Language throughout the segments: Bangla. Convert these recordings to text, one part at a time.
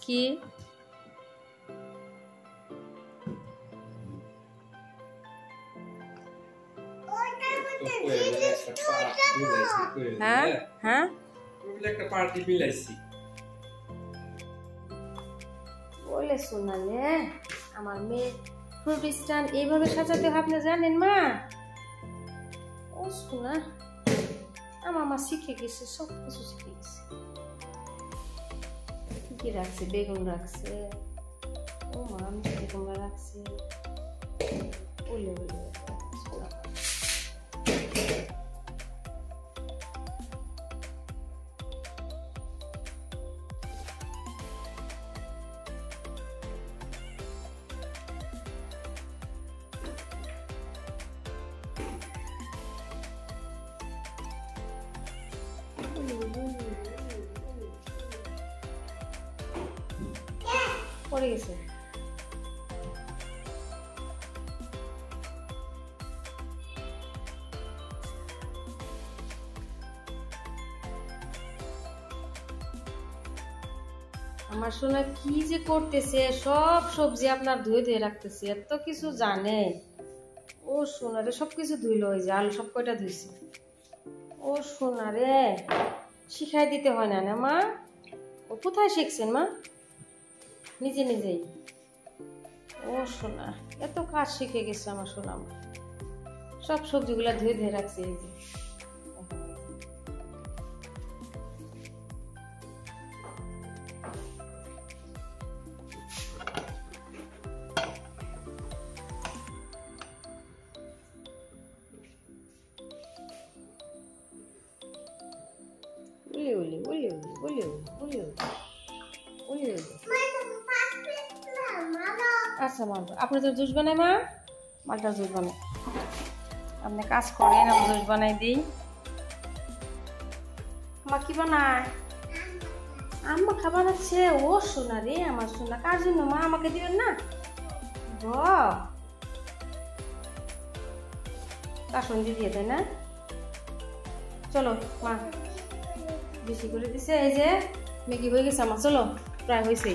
কি হ্যাঁ হ্যাঁ একটা পার্টি বিলাইছি বলে শোনালে আমার মেয়ে ফ্রুট স্ট্যান্ড এইভাবে সাজাতে হয় আপনি জানেন মা? ও শোনা আমার মা শিখে গেছে, সব কিছু শিখে গেছে। কি কি রাখছে, বেগুন রাখছে, ও মা মিষ্টি কুমড়া রাখছে, ওলে ওলে শোনা পড়ে গেছে। আমার সোনা কি যে করতেছে, সব সবজি আপনার ধুয়ে ধুয়ে রাখতেছে, এত কিছু জানে। ও সোনা রে সব কিছু ধুইল, ওই যে আলু সব কয়টা ধুইছে। ও সোনা রে শিখাই দিতে হয় না না মা? ও কোথায় শিখছেন মা? নিজে নিজেই। ও সোনা এত কাজ শিখে গেছে আমার সোনা। সব সবজিগুলা ধুয়ে ধুয়ে রাখছে এই যে। উলি উলি উলি উলি উলি উলি উলি উলি। আচ্ছা মালটা আপনি তো জুস বানাই মা, মালটার জুস বানাই। আপনি কাজ করেন, আমি জুস বানাই দিই। আমার কি বানায়? আম্মা খাবার আছে। ও সোনা রে আমার সোনা, কার জন্য মা? আমাকে দিবেন না? কাসন দিয়ে দেয় না? চলো মা বেশি করে দিছে। এই যে ম্যাগি হয়ে গেছে আমার, চলো প্রায় হয়েছে।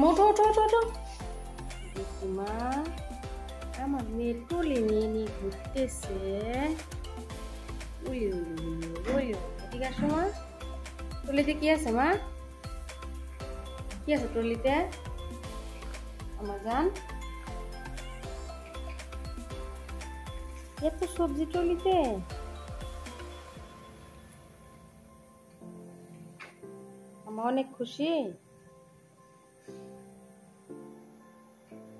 ওঠো ওঠো ওঠো ওঠো। মা আমার মেয়ে টলি নিয়ে নিয়ে ঘুরতেছে। ঠিক আছে মা? টলিতে কি আছে মা? কি আছে টলিতে আমার জান? এত সবজি টলিতে? আমার অনেক খুশি।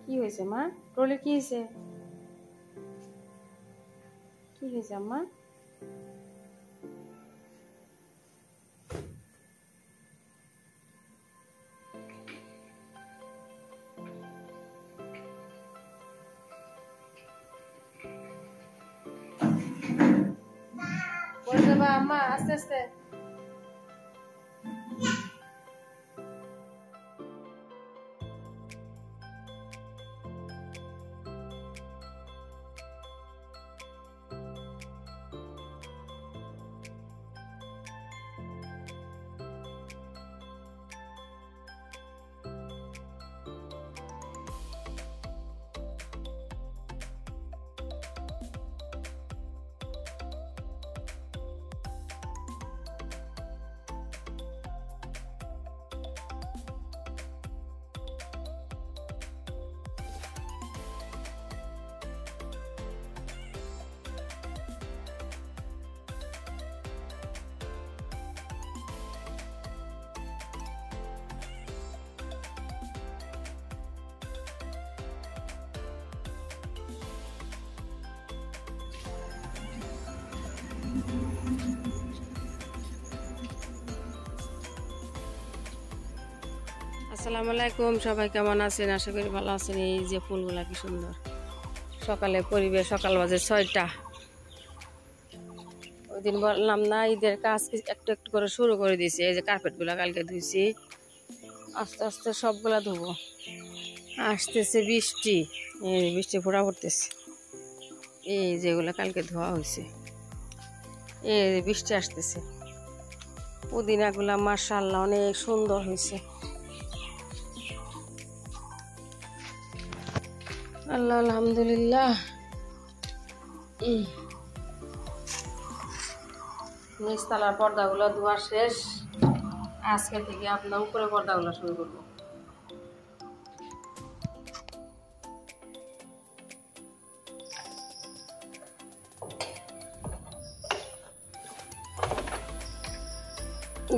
কি হয়েছে মা? ট্রলি কি হয়েছে? কি হয়েছে আম্মা? পড়ে যাবা আম্মা, আস্তে আস্তে। আসসালামু আলাইকুম, সবাই কেমন আছেন? আশা করি ভালো আছেন। এই যে ফুলগুলা কি সুন্দর। সকালে পরিবেশ, সকাল বাজে 6টা। ওই দিন বললাম না ঈদের কাজ একটু একটু করে শুরু করে দিয়েছি। এই যে কার্পেটগুলা কালকে ধুইছি, আস্তে আস্তে সবগুলা ধুবো। আসতেছে বৃষ্টি, এই বৃষ্টি ফোঁটা পড়তেছে। এই যেগুলো কালকে ধোয়া হয়েছে, এই বৃষ্টি আসতেছে। পুদিনাগুলা মাশাআল্লাহ অনেক সুন্দর হয়েছে। আল্লাহ আলহামদুলিল্লাহ। নিচতলার পর্দাগুলো ধোয়া শেষ। আজকে থেকে আপনার উপরে পর্দাগুলো শুরু করবো।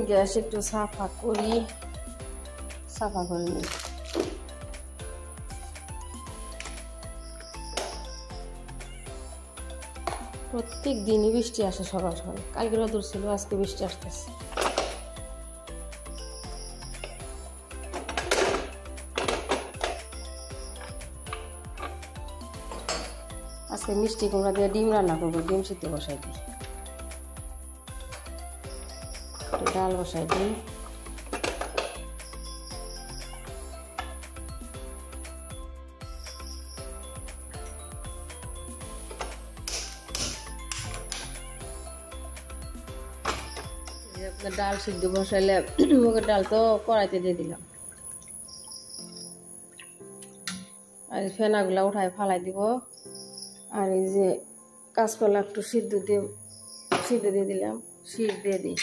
গ্যাস একটু সাফা করে নিই। প্রত্যেক দিনই বৃষ্টি আসে সকাল সকাল। কালকে রোদ ছিল, আজকে বৃষ্টি আসতেছে। আজকে মিষ্টি কুমড়া দিয়ে ডিম রান্না করবো। ডিম সিদ্ধ বসাই দিই, ডাল বসাই দিই। আপনার ডাল সিদ্ধ বসাইলে মুগের ডাল তো কড়াইতে দিয়ে দিলাম। আর ফেনাগুলা উঠায় ফালাই দিব। আর এই যে কাঁচকলা একটু সিদ্ধ দিয়ে দিলাম, শীষ দিয়ে দিই।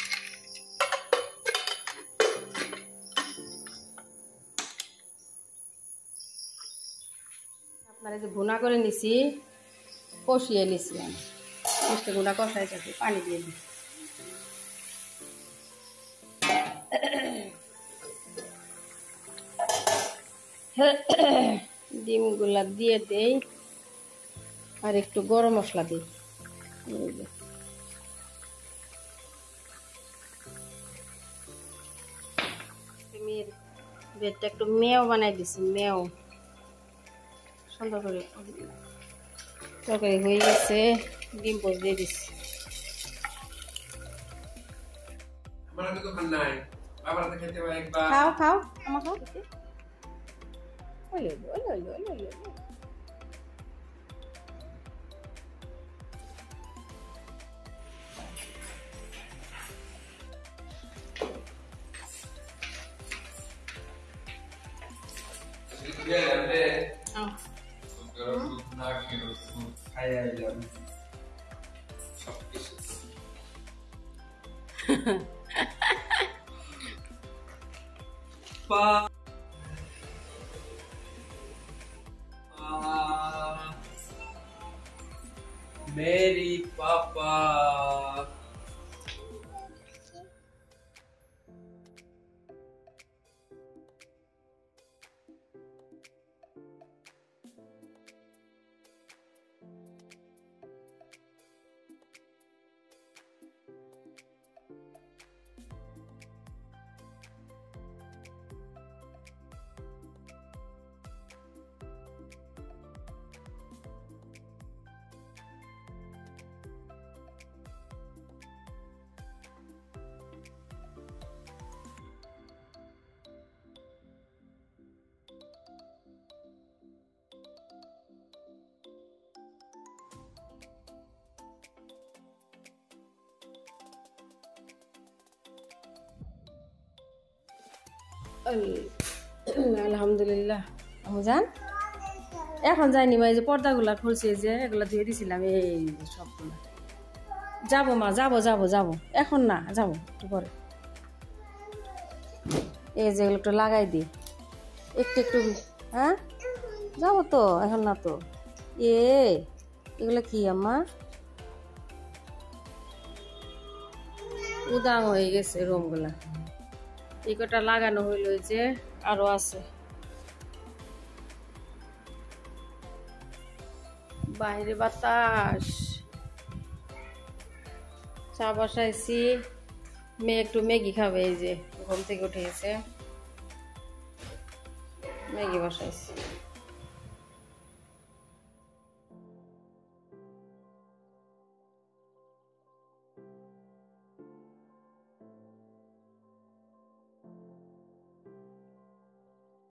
আপনারা যে ভুনা করে নিছি, কষিয়ে নিছি আমি। মিষ্টি গুঁড়া কষাই থাকি, পানি দিয়ে দিই। ডিমগুলা দিয়ে দেই আর একটু গরম মশলা দিই। বেডটা একটু মেও বানাই দিছি, মেও সুন্দর করে। তরকারি হয়ে গেছে, ডিম পোচ দিয়ে দিছি। খাও খাও, আমার খাও। मेरी पापा আলহামদুলিল্লাহ। আমি যান এখন যাইনি মা, এই যে পর্দাগুলা খুলছে, যে এগুলা ধুয়ে দিছিলাম, এই সবগুলা। যাবো মা, যাবো এখন না, যাবো একটু পরে। এই যে এগুলো একটু লাগাই দিই একটু। হ্যাঁ যাবো তো, এখন না তো। এগুলো কি আম্মা? উদাং হয়ে গেছে রুমগুলা। এই কটা লাগানো হইল, যে আরো আছে। বাইরে বাতাস। চা বসাইছি, মেয়ে একটু ম্যাগি খাবে। এই যে ঘুম থেকে উঠে গেছে, ম্যাগি বসাইছি।